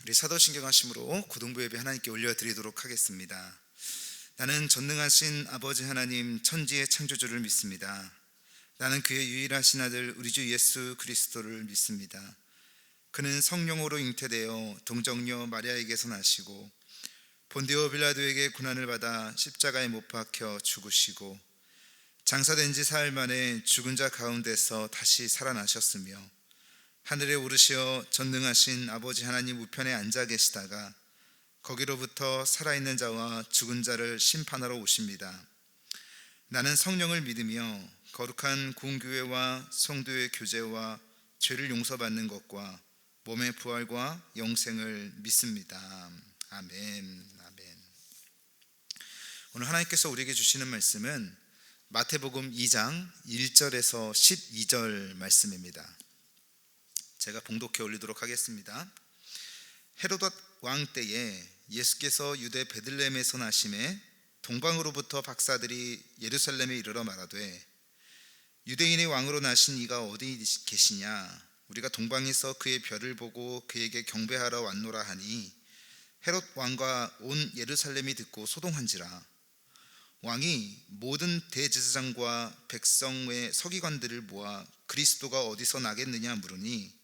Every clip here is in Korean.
우리 사도신경 하심으로 고등부 예배 하나님께 올려드리도록 하겠습니다. 나는 전능하신 아버지 하나님 천지의 창조주를 믿습니다. 나는 그의 유일하신 아들 우리 주 예수 그리스도를 믿습니다. 그는 성령으로 잉태되어 동정녀 마리아에게서 나시고 본디오 빌라도에게 고난을 받아 십자가에 못 박혀 죽으시고 장사된 지 사흘 만에 죽은 자 가운데서 다시 살아나셨으며 하늘에 오르시어 전능하신 아버지 하나님 우편에 앉아 계시다가 거기로부터 살아있는 자와 죽은 자를 심판하러 오십니다. 나는 성령을 믿으며 거룩한 공교회와 성도의 교제와 죄를 용서받는 것과 몸의 부활과 영생을 믿습니다. 아멘. 아멘. 오늘 하나님께서 우리에게 주시는 말씀은 마태복음 2장 1절에서 12절 말씀입니다. 제가 봉독해 올리도록 하겠습니다. 헤로드 왕 때에 예수께서 유대 베들레헴에서 나심에 동방으로부터 박사들이 예루살렘에 이르러 말하되 유대인의 왕으로 나신 이가 어디 계시냐? 우리가 동방에서 그의 별을 보고 그에게 경배하러 왔노라 하니 헤롯 왕과 온 예루살렘이 듣고 소동한지라. 왕이 모든 대제사장과 백성의 서기관들을 모아 그리스도가 어디서 나겠느냐 물으니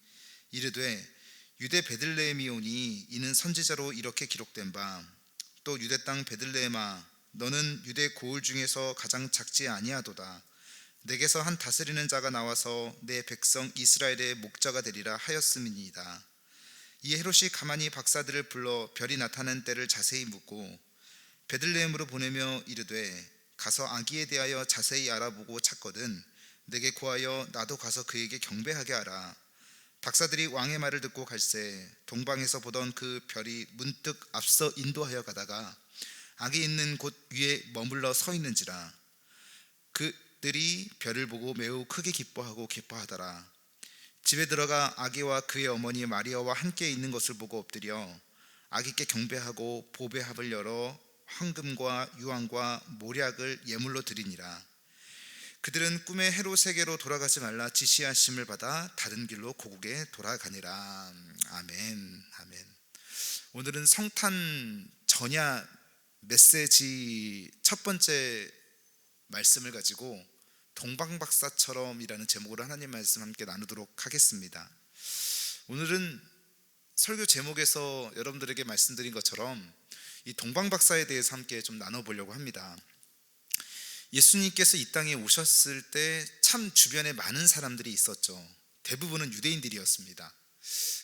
이르되 유대 베들레헴이오니 이는 선지자로 이렇게 기록된 바 또 유대 땅 베들레헴아 너는 유대 고을 중에서 가장 작지 아니하도다. 내게서 한 다스리는 자가 나와서 내 백성 이스라엘의 목자가 되리라 하였음이니이다. 이 헤롯이 가만히 박사들을 불러 별이 나타난 때를 자세히 묻고 베들레헴으로 보내며 이르되 가서 아기에 대하여 자세히 알아보고 찾거든 내게 구하여 나도 가서 그에게 경배하게 하라. 박사들이 왕의 말을 듣고 갈새 동방에서 보던 그 별이 문득 앞서 인도하여 가다가 아기 있는 곳 위에 머물러 서 있는지라. 그들이 별을 보고 매우 크게 기뻐하더라. 집에 들어가 아기와 그의 어머니 마리아와 함께 있는 것을 보고 엎드려 아기께 경배하고 보배합을 열어 황금과 유황과 모략을 예물로 드리니라. 그들은 꿈에 헤롯에게로 돌아가지 말라 지시하심을 받아 다른 길로 고국에 돌아가니라. 아멘. 아멘. 오늘은 성탄 전야 메시지 첫 번째 말씀을 가지고 동방박사처럼이라는 제목으로 하나님 말씀 함께 나누도록 하겠습니다. 오늘은 설교 제목에서 여러분들에게 말씀드린 것처럼 이 동방박사에 대해서 함께 좀 나눠보려고 합니다. 예수님께서 이 땅에 오셨을 때 참 주변에 많은 사람들이 있었죠. 대부분은 유대인들이었습니다.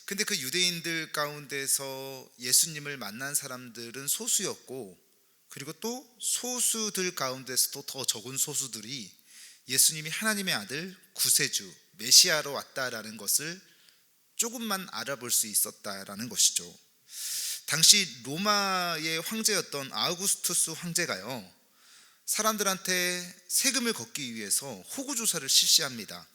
근데 그 유대인들 가운데서 예수님을 만난 사람들은 소수였고, 그리고 또 소수들 가운데서도 더 적은 소수들이 예수님이 하나님의 아들 구세주 메시아로 왔다라는 것을 조금만 알아볼 수 있었다라는 것이죠. 당시 로마의 황제였던 아우구스투스 황제가요, 사람들한테 세금을 걷기 위해서 호구조사를 실시합니다.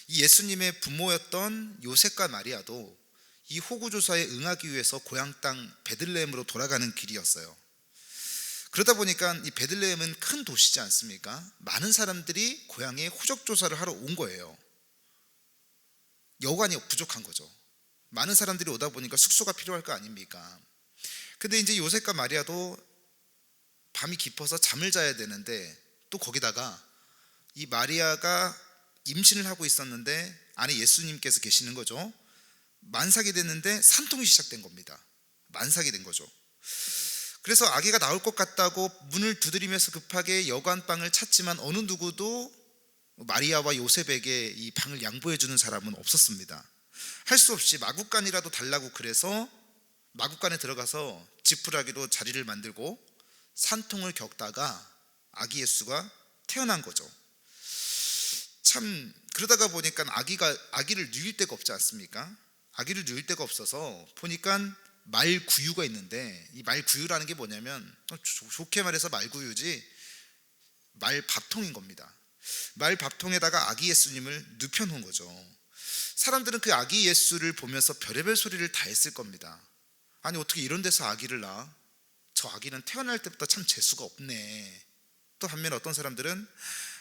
이 예수님의 부모였던 요셉과 마리아도 이 호구조사에 응하기 위해서 고향 땅 베들레헴으로 돌아가는 길이었어요. 그러다 보니까 이 베들레헴은 큰 도시지 않습니까? 많은 사람들이 고향에 호적조사를 하러 온 거예요. 여관이 부족한 거죠. 많은 사람들이 오다 보니까 숙소가 필요할 거 아닙니까? 근데 이제 요셉과 마리아도 밤이 깊어서 잠을 자야 되는데 또 거기다가 이 마리아가 임신을 하고 있었는데 안에 예수님께서 계시는 거죠. 만삭이 됐는데 산통이 시작된 겁니다. 만삭이 된 거죠. 그래서 아기가 나올 것 같다고 문을 두드리면서 급하게 여관방을 찾지만 어느 누구도 마리아와 요셉에게 이 방을 양보해 주는 사람은 없었습니다. 할 수 없이 마구간이라도 달라고 그래서 마구간에 들어가서 지푸라기로 자리를 만들고 산통을 겪다가 아기 예수가 태어난 거죠. 참 그러다가 보니까 아기를 누일 데가 없지 않습니까? 아기를 누일 데가 없어서 보니까 말구유가 있는데, 이 말구유라는 게 뭐냐면 좋게 말해서 말구유지 말밥통인 겁니다. 말밥통에다가 아기 예수님을 눕혀놓은 거죠. 사람들은 그 아기 예수를 보면서 별의별 소리를 다 했을 겁니다. 아니 어떻게 이런 데서 아기를 낳아? 저 아기는 태어날 때부터 참 재수가 없네. 또 반면에 어떤 사람들은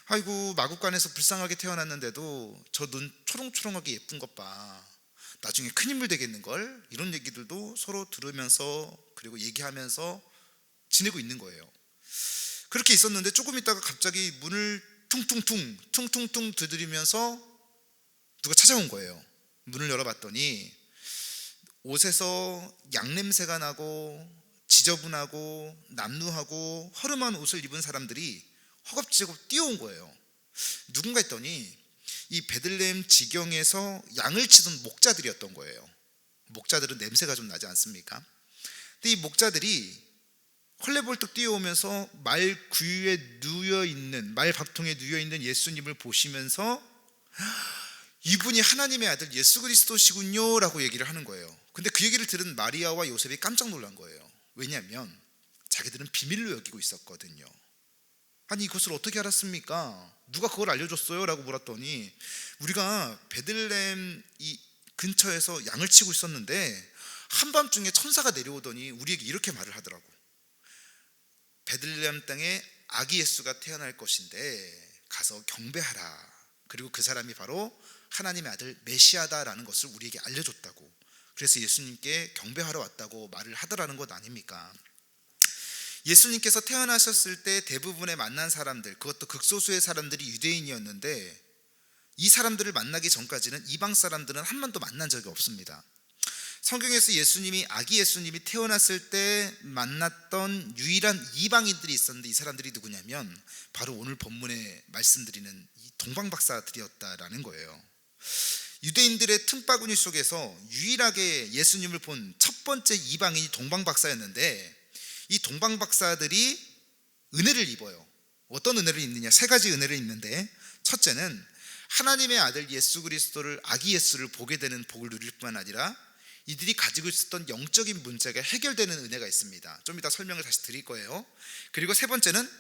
아이고 마구간에서 불쌍하게 태어났는데도 저 눈 초롱초롱하게 예쁜 것 봐. 나중에 큰 인물 되겠는걸, 이런 얘기들도 서로 들으면서 그리고 얘기하면서 지내고 있는 거예요. 그렇게 있었는데 조금 있다가 갑자기 문을 퉁퉁퉁 두드리면서 누가 찾아온 거예요. 문을 열어봤더니 옷에서 양냄새가 나고 지저분하고 남루하고 허름한 옷을 입은 사람들이 허겁지겁 뛰어온 거예요. 누군가 했더니 이 베들레헴 지경에서 양을 치던 목자들이었던 거예요. 목자들은 냄새가 좀 나지 않습니까? 근데 이 목자들이 헐레벌떡 뛰어오면서 말 밥통에 누워있는 예수님을 보시면서 이분이 하나님의 아들 예수 그리스도시군요 라고 얘기를 하는 거예요. 근데 그 얘기를 들은 마리아와 요셉이 깜짝 놀란 거예요. 왜냐하면 자기들은 비밀로 여기고 있었거든요. 아니, 이것을 어떻게 알았습니까? 누가 그걸 알려줬어요? 라고 물었더니 우리가 베들레헴 이 근처에서 양을 치고 있었는데 한밤중에 천사가 내려오더니 우리에게 이렇게 말을 하더라고. 베들레헴 땅에 아기 예수가 태어날 것인데 가서 경배하라. 그리고 그 사람이 바로 하나님의 아들 메시아다라는 것을 우리에게 알려줬다고. 그래서 예수님께 경배하러 왔다고 말을 하더라는 것 아닙니까? 예수님께서 태어나셨을 때 대부분의 만난 사람들, 그것도 극소수의 사람들이 유대인이었는데 이 사람들을 만나기 전까지는 이방 사람들은 한 번도 만난 적이 없습니다. 성경에서 아기 예수님이 태어났을 때 만났던 유일한 이방인들이 있었는데 이 사람들이 누구냐면 바로 오늘 본문에 말씀드리는 이 동방박사들이었다라는 거예요. 유대인들의 틈바구니 속에서 유일하게 예수님을 본 첫 번째 이방인이 동방박사였는데 이 동방박사들이 은혜를 입어요. 어떤 은혜를 입느냐? 세 가지 은혜를 입는데, 첫째는 하나님의 아들 예수 그리스도를, 아기 예수를 보게 되는 복을 누릴 뿐만 아니라 이들이 가지고 있었던 영적인 문제가 해결되는 은혜가 있습니다. 좀 이따 설명을 다시 드릴 거예요. 그리고 세 번째는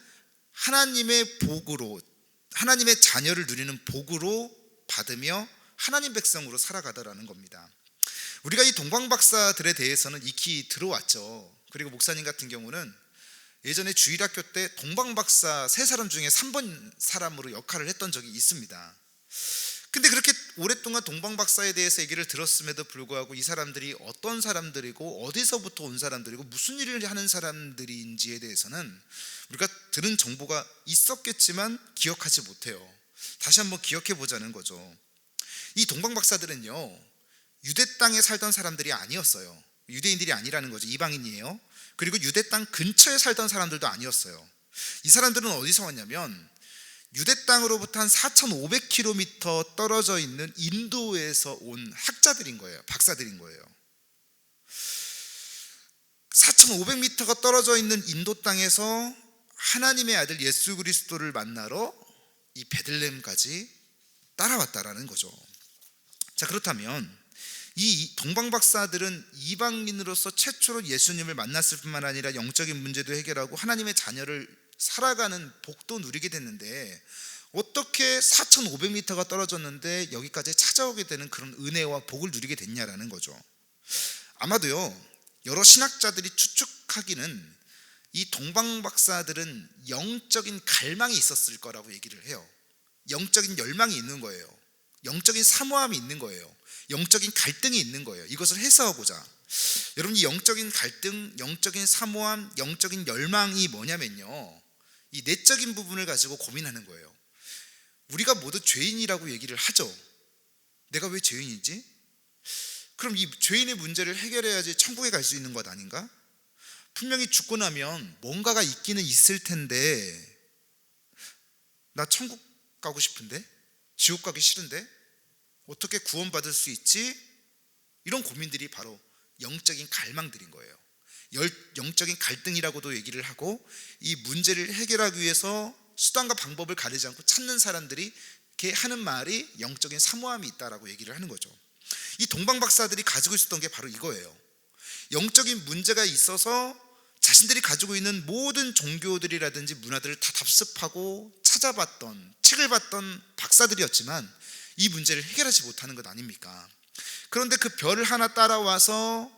하나님의 복으로, 하나님의 자녀를 누리는 복으로 받으며 하나님 백성으로 살아가더라는 겁니다. 우리가 이 동방박사들에 대해서는 익히 들어왔죠. 그리고 목사님 같은 경우는 예전에 주일학교 때 동방박사 3사람 중에 3번 사람으로 역할을 했던 적이 있습니다. 근데 그렇게 오랫동안 동방박사에 대해서 얘기를 들었음에도 불구하고 이 사람들이 어떤 사람들이고 어디서부터 온 사람들이고 무슨 일을 하는 사람들인지에 대해서는 우리가 들은 정보가 있었겠지만 기억하지 못해요. 다시 한번 기억해 보자는 거죠. 이 동방박사들은요, 유대 땅에 살던 사람들이 아니었어요. 유대인들이 아니라는 거죠. 이방인이에요. 그리고 유대 땅 근처에 살던 사람들도 아니었어요. 이 사람들은 어디서 왔냐면 유대 땅으로부터 한 4,500km 떨어져 있는 인도에서 온 학자들인 거예요. 박사들인 거예요. 4,500m가 떨어져 있는 인도 땅에서 하나님의 아들 예수 그리스도를 만나러 이 베들레헴까지 따라왔다라는 거죠. 자, 그렇다면 이 동방박사들은 이방인으로서 최초로 예수님을 만났을 뿐만 아니라 영적인 문제도 해결하고 하나님의 자녀를 살아가는 복도 누리게 됐는데 어떻게 4,500m가 떨어졌는데 여기까지 찾아오게 되는 그런 은혜와 복을 누리게 됐냐라는 거죠. 아마도요, 여러 신학자들이 추측하기는 이 동방박사들은 영적인 갈망이 있었을 거라고 얘기를 해요. 영적인 열망이 있는 거예요. 영적인 사모함이 있는 거예요. 영적인 갈등이 있는 거예요. 이것을 해소하고자. 여러분, 이 영적인 갈등, 영적인 사모함, 영적인 열망이 뭐냐면요, 이 내적인 부분을 가지고 고민하는 거예요. 우리가 모두 죄인이라고 얘기를 하죠. 내가 왜 죄인이지? 그럼 이 죄인의 문제를 해결해야지 천국에 갈 수 있는 것 아닌가? 분명히 죽고 나면 뭔가가 있기는 있을 텐데 나 천국 가고 싶은데? 지옥 가기 싫은데? 어떻게 구원받을 수 있지? 이런 고민들이 바로 영적인 갈망들인 거예요. 영적인 갈등이라고도 얘기를 하고, 이 문제를 해결하기 위해서 수단과 방법을 가리지 않고 찾는 사람들이 이렇게 하는 말이 영적인 사모함이 있다라고 얘기를 하는 거죠. 이 동방박사들이 가지고 있었던 게 바로 이거예요. 영적인 문제가 있어서 자신들이 가지고 있는 모든 종교들이라든지 문화들을 다 답습하고 찾아봤던, 책을 봤던 박사들이었지만 이 문제를 해결하지 못하는 것 아닙니까? 그런데 그 별을 하나 따라와서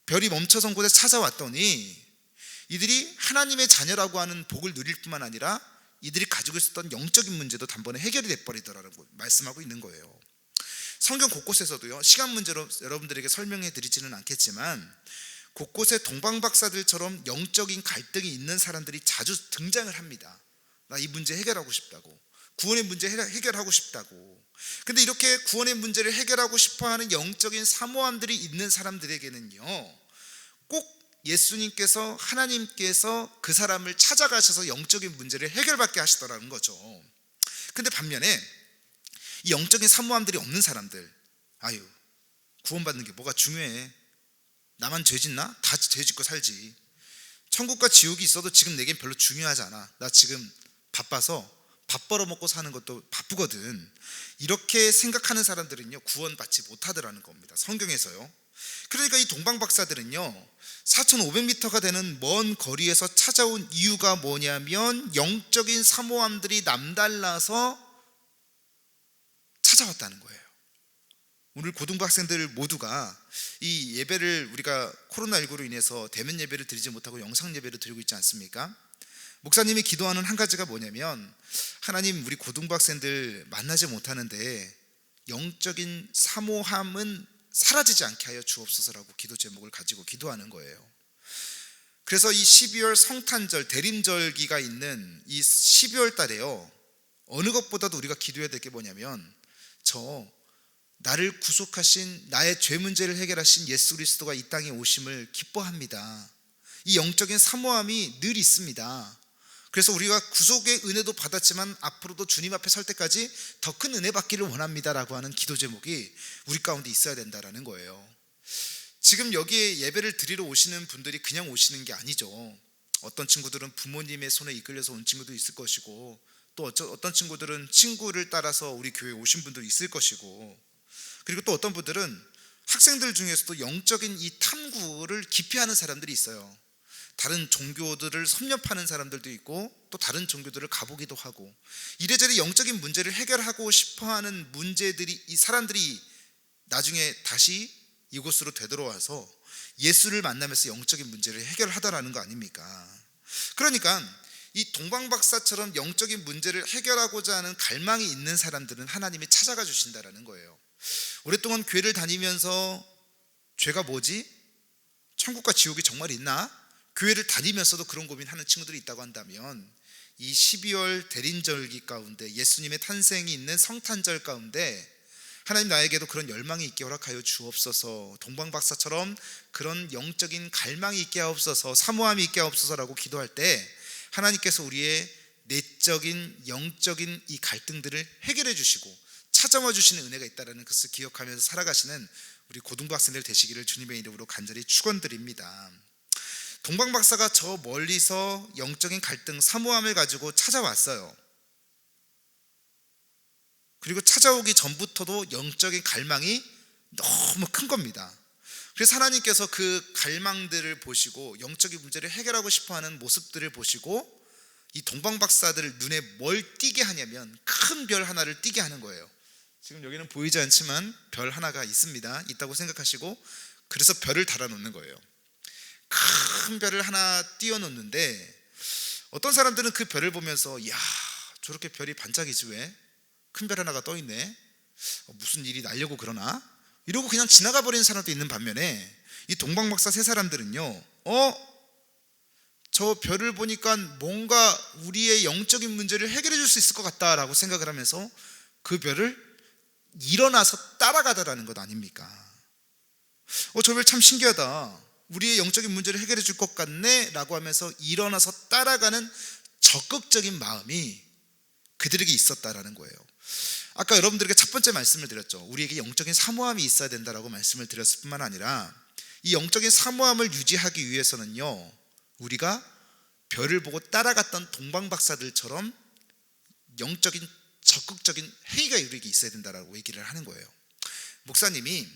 별이 멈춰선 곳에 찾아왔더니 이들이 하나님의 자녀라고 하는 복을 누릴 뿐만 아니라 이들이 가지고 있었던 영적인 문제도 단번에 해결이 돼버리더라고 말씀하고 있는 거예요. 성경 곳곳에서도요, 시간 문제로 여러분들에게 설명해 드리지는 않겠지만 곳곳에 동방박사들처럼 영적인 갈등이 있는 사람들이 자주 등장을 합니다. 나 이 문제 해결하고 싶다고, 구원의 문제 해결하고 싶다고. 근데 이렇게 구원의 문제를 해결하고 싶어하는 영적인 사모함들이 있는 사람들에게는요, 꼭 예수님께서, 하나님께서 그 사람을 찾아가셔서 영적인 문제를 해결받게 하시더라는 거죠. 근데 반면에 이 영적인 사모함들이 없는 사람들, 아유, 구원받는 게 뭐가 중요해, 나만 죄 짓나? 다 죄 짓고 살지, 천국과 지옥이 있어도 지금 내겐 별로 중요하지 않아, 나 지금 바빠서 밥 벌어먹고 사는 것도 바쁘거든, 이렇게 생각하는 사람들은요, 구원받지 못하더라는 겁니다, 성경에서요. 그러니까 이 동방박사들은요, 4,500m가 되는 먼 거리에서 찾아온 이유가 뭐냐면 영적인 사모함들이 남달라서 찾아왔다는 거예요. 오늘 고등부 학생들 모두가 이 예배를, 우리가 코로나19로 인해서 대면 예배를 드리지 못하고 영상 예배를 드리고 있지 않습니까? 목사님이 기도하는 한 가지가 뭐냐면, 하나님, 우리 고등부 학생들 만나지 못하는데 영적인 사모함은 사라지지 않게 하여 주옵소서라고 기도 제목을 가지고 기도하는 거예요. 그래서 이 12월 성탄절, 대림절기가 있는 이 12월 달에요, 어느 것보다도 우리가 기도해야 될 게 뭐냐면, 나를 구속하신, 나의 죄 문제를 해결하신 예수 그리스도가 이 땅에 오심을 기뻐합니다. 이 영적인 사모함이 늘 있습니다. 그래서 우리가 구속의 은혜도 받았지만 앞으로도 주님 앞에 설 때까지 더 큰 은혜 받기를 원합니다라고 하는 기도 제목이 우리 가운데 있어야 된다라는 거예요. 지금 여기에 예배를 드리러 오시는 분들이 그냥 오시는 게 아니죠. 어떤 친구들은 부모님의 손에 이끌려서 온 친구도 있을 것이고, 또 어떤 친구들은 친구를 따라서 우리 교회에 오신 분도 있을 것이고, 그리고 또 어떤 분들은 학생들 중에서도 영적인 이 탐구를 기피하는 사람들이 있어요. 다른 종교들을 섭렵하는 사람들도 있고, 또 다른 종교들을 가보기도 하고, 이래저래 영적인 문제를 해결하고 싶어하는 문제들이, 이 사람들이 나중에 다시 이곳으로 되돌아와서 예수를 만나면서 영적인 문제를 해결하다라는 거 아닙니까? 그러니까 이 동방박사처럼 영적인 문제를 해결하고자 하는 갈망이 있는 사람들은 하나님이 찾아가 주신다라는 거예요. 오랫동안 교회를 다니면서 죄가 뭐지? 천국과 지옥이 정말 있나? 교회를 다니면서도 그런 고민하는 친구들이 있다고 한다면, 이 12월 대림절기 가운데, 예수님의 탄생이 있는 성탄절 가운데 하나님, 나에게도 그런 열망이 있게 허락하여 주옵소서, 동방박사처럼 그런 영적인 갈망이 있게 하옵소서, 사모함이 있게 하옵소서라고 기도할 때 하나님께서 우리의 내적인 영적인 이 갈등들을 해결해 주시고 찾아와 주시는 은혜가 있다는 것을 기억하면서 살아가시는 우리 고등부 학생들 되시기를 주님의 이름으로 간절히 축원드립니다. 동방박사가 저 멀리서 영적인 갈등, 사모함을 가지고 찾아왔어요. 그리고 찾아오기 전부터도 영적인 갈망이 너무 큰 겁니다. 그래서 하나님께서 그 갈망들을 보시고 영적인 문제를 해결하고 싶어하는 모습들을 보시고 이 동방박사들을 눈에 뭘 띄게 하냐면 큰 별 하나를 띄게 하는 거예요. 지금 여기는 보이지 않지만 별 하나가 있다고 생각하시고, 그래서 별을 달아놓는 거예요. 큰 별을 하나 띄워놓는데, 어떤 사람들은 그 별을 보면서, 이야, 저렇게 별이 반짝이지, 왜? 큰 별 하나가 떠있네, 무슨 일이 나려고 그러나? 이러고 그냥 지나가 버리는 사람도 있는 반면에, 이 동방박사 세 사람들은요, 저 별을 보니까 뭔가 우리의 영적인 문제를 해결해 줄 수 있을 것 같다라고 생각을 하면서 그 별을 일어나서 따라가더라는 것 아닙니까? 저 별 참 신기하다, 우리의 영적인 문제를 해결해 줄 것 같네 라고 하면서 일어나서 따라가는 적극적인 마음이 그들에게 있었다라는 거예요. 아까 여러분들에게 첫 번째 말씀을 드렸죠. 우리에게 영적인 사모함이 있어야 된다라고 말씀을 드렸을 뿐만 아니라, 이 영적인 사모함을 유지하기 위해서는요, 우리가 별을 보고 따라갔던 동방박사들처럼 영적인 적극적인 행위가 우리에게 있어야 된다라고 얘기를 하는 거예요. 목사님이,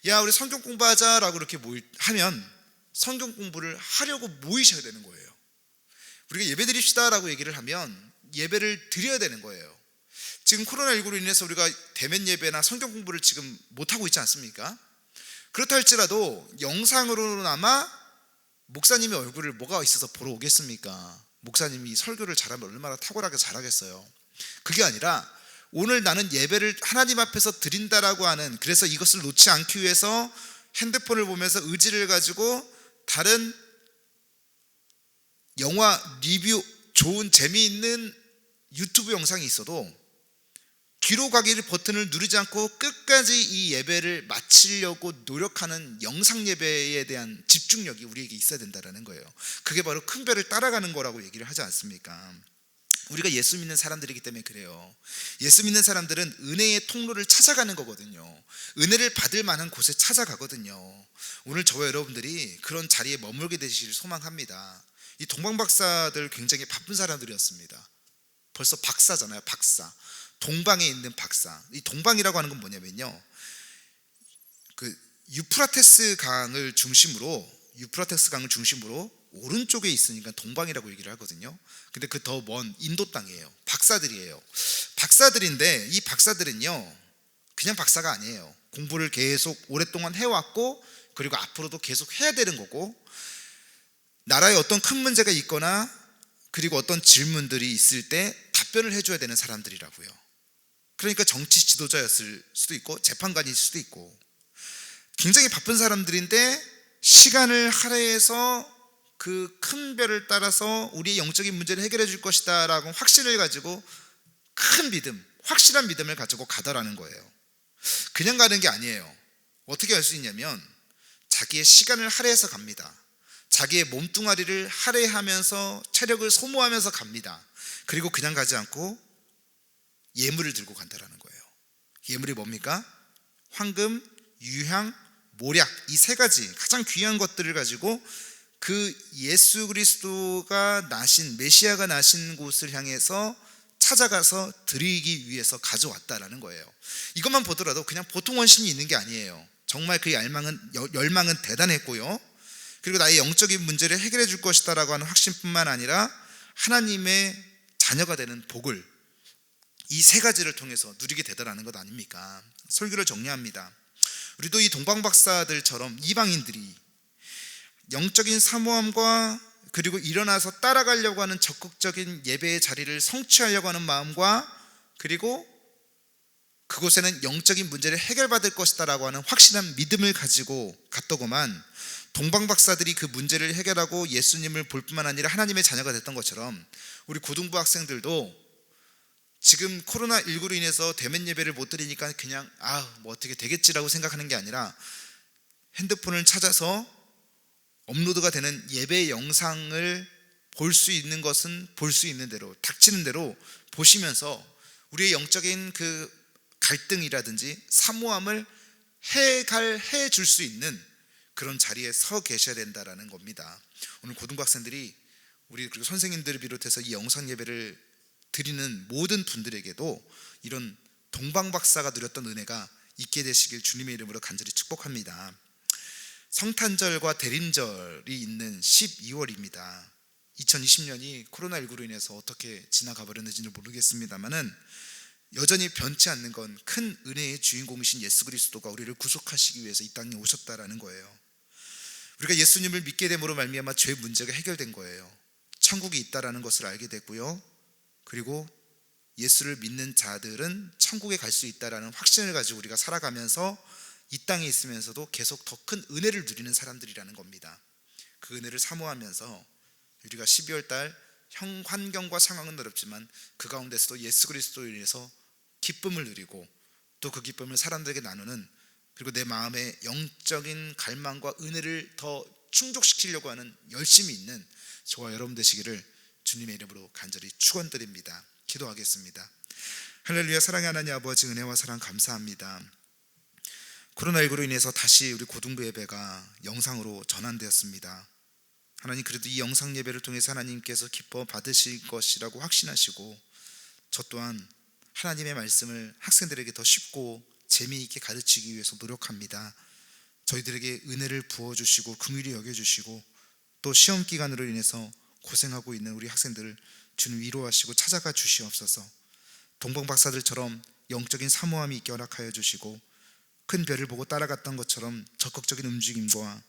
야, 우리 성경 공부하자라고 이렇게 하면 성경 공부를 하려고 모이셔야 되는 거예요. 우리가 예배 드립시다라고 얘기를 하면 예배를 드려야 되는 거예요. 지금 코로나19로 인해서 우리가 대면 예배나 성경 공부를 지금 못하고 있지 않습니까? 그렇다 할지라도 영상으로나마 목사님의 얼굴을 뭐가 있어서 보러 오겠습니까? 목사님이 설교를 잘하면 얼마나 탁월하게 잘하겠어요. 그게 아니라 오늘 나는 예배를 하나님 앞에서 드린다라고 하는, 그래서 이것을 놓지 않기 위해서 핸드폰을 보면서 의지를 가지고 다른 영화 리뷰, 좋은 재미있는 유튜브 영상이 있어도 뒤로 가기를 버튼을 누르지 않고 끝까지 이 예배를 마치려고 노력하는 영상 예배에 대한 집중력이 우리에게 있어야 된다는 거예요. 그게 바로 큰 별을 따라가는 거라고 얘기를 하지 않습니까? 우리가 예수 믿는 사람들이기 때문에 그래요. 예수 믿는 사람들은 은혜의 통로를 찾아가는 거거든요. 은혜를 받을 만한 곳에 찾아가거든요. 오늘 저와 여러분들이 그런 자리에 머물게 되시길 소망합니다. 이 동방박사들 굉장히 바쁜 사람들이었습니다. 벌써 박사잖아요. 박사. 동방에 있는 박사. 이 동방이라고 하는 건 뭐냐면요, 그 유프라테스 강을 중심으로 오른쪽에 있으니까 동방이라고 얘기를 하거든요. 근데 그 더 먼 인도 땅이에요. 박사들이에요. 박사들인데 이 박사들은요, 그냥 박사가 아니에요. 공부를 계속 오랫동안 해왔고, 그리고 앞으로도 계속 해야 되는 거고, 나라에 어떤 큰 문제가 있거나 그리고 어떤 질문들이 있을 때 답변을 해줘야 되는 사람들이라고요. 그러니까 정치 지도자였을 수도 있고 재판관일 수도 있고 굉장히 바쁜 사람들인데, 시간을 할애해서 그 큰 별을 따라서 우리의 영적인 문제를 해결해 줄 것이다 라고 확신을 가지고 큰 믿음, 확실한 믿음을 가지고 가더라는 거예요. 그냥 가는 게 아니에요. 어떻게 할 수 있냐면 자기의 시간을 할애해서 갑니다. 자기의 몸뚱아리를 할애하면서 체력을 소모하면서 갑니다. 그리고 그냥 가지 않고 예물을 들고 간다라는 거예요. 예물이 뭡니까? 황금, 유향, 모략, 이 세 가지 가장 귀한 것들을 가지고 그 예수 그리스도가 나신, 메시아가 나신 곳을 향해서 찾아가서 드리기 위해서 가져왔다라는 거예요. 이것만 보더라도 그냥 보통 원심이 있는 게 아니에요. 정말 그 열망은 대단했고요. 그리고 나의 영적인 문제를 해결해 줄 것이다 라고 하는 확신뿐만 아니라 하나님의 자녀가 되는 복을 이 세 가지를 통해서 누리게 되더라는 것 아닙니까? 설교를 정리합니다. 우리도 이 동방박사들처럼 이방인들이 영적인 사모함과 그리고 일어나서 따라가려고 하는 적극적인 예배의 자리를 성취하려고 하는 마음과, 그리고 그곳에는 영적인 문제를 해결받을 것이다 라고 하는 확실한 믿음을 가지고 갔더구만, 동방박사들이 그 문제를 해결하고 예수님을 볼 뿐만 아니라 하나님의 자녀가 됐던 것처럼 우리 고등부 학생들도 지금 코로나19로 인해서 대면 예배를 못 드리니까 그냥 뭐 어떻게 되겠지라고 생각하는 게 아니라 핸드폰을 찾아서 업로드가 되는 예배 영상을 볼 수 있는 것은 볼 수 있는 대로, 닥치는 대로 보시면서 우리의 영적인 그 갈등이라든지 사모함을 해결해 줄 수 있는 그런 자리에 서 계셔야 된다라는 겁니다. 오늘 고등부 학생들이 우리 그리고 선생님들을 비롯해서 이 영상 예배를 드리는 모든 분들에게도 이런 동방박사가 누렸던 은혜가 있게 되시길 주님의 이름으로 간절히 축복합니다. 성탄절과 대림절이 있는 12월입니다. 2020년이 코로나19로 인해서 어떻게 지나가 버렸는지는 모르겠습니다만은 여전히 변치 않는 건 큰 은혜의 주인공이신 예수 그리스도가 우리를 구속하시기 위해서 이 땅에 오셨다라는 거예요. 우리가 예수님을 믿게 됨으로 말미암아 죄 문제가 해결된 거예요. 천국이 있다라는 것을 알게 됐고요. 그리고 예수를 믿는 자들은 천국에 갈 수 있다라는 확신을 가지고 우리가 살아가면서 이 땅에 있으면서도 계속 더 큰 은혜를 누리는 사람들이라는 겁니다. 그 은혜를 사모하면서 우리가 12월 달 환경과 상황은 어렵지만 그 가운데서도 예수 그리스도로 인해서 기쁨을 누리고 또 그 기쁨을 사람들에게 나누는, 그리고 내 마음의 영적인 갈망과 은혜를 더 충족시키려고 하는 열심이 있는 저와 여러분 되시기를 주님의 이름으로 간절히 축원드립니다. 기도하겠습니다. 할렐루야. 사랑의 하나님 아버지, 은혜와 사랑 감사합니다. 코로나19로 인해서 다시 우리 고등부 예배가 영상으로 전환되었습니다. 하나님, 그래도 이 영상 예배를 통해서 하나님께서 기뻐 받으실 것이라고 확신하시고, 저 또한 하나님의 말씀을 학생들에게 더 쉽고 재미있게 가르치기 위해서 노력합니다. 저희들에게 은혜를 부어주시고 긍휼히 여겨주시고, 또 시험 기간으로 인해서 고생하고 있는 우리 학생들을 주님 위로하시고 찾아가 주시옵소서. 동방박사들처럼 영적인 사모함이 있게 허락하여 주시고, 큰 별을 보고 따라갔던 것처럼 적극적인 움직임과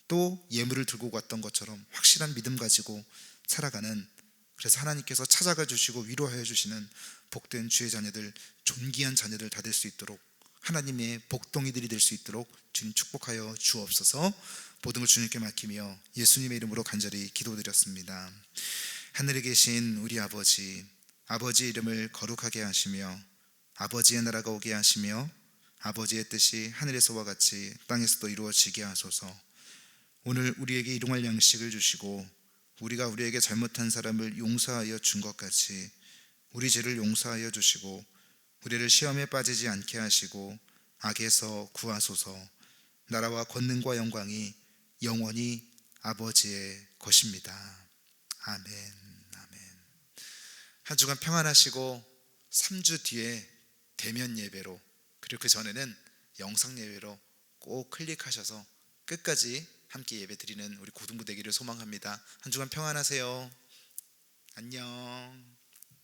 또 예물을 들고 갔던 것처럼 확실한 믿음 가지고 살아가는, 그래서 하나님께서 찾아가 주시고 위로하여 주시는 복된 주의 자녀들, 존귀한 자녀들 다 될 수 있도록, 하나님의 복덩이들이 될 수 있도록 주님 축복하여 주옵소서. 모든 걸 주님께 맡기며 예수님의 이름으로 간절히 기도드렸습니다. 하늘에 계신 우리 아버지, 아버지의 이름을 거룩하게 하시며 아버지의 나라가 오게 하시며 아버지의 뜻이 하늘에서와 같이 땅에서도 이루어지게 하소서. 오늘 우리에게 일용할 양식을 주시고 우리가 우리에게 잘못한 사람을 용서하여 준 것 같이 우리 죄를 용서하여 주시고 우리를 시험에 빠지지 않게 하시고 악에서 구하소서. 나라와 권능과 영광이 영원히 아버지의 것입니다. 아멘. 아멘. 한 주간 평안하시고 3주 뒤에 대면 예배로, 그리고 그 전에는 영상 예배로 꼭 클릭하셔서 끝까지 함께 예배 드리는 우리 고등부 되기를 소망합니다. 한 주간 평안하세요. 안녕.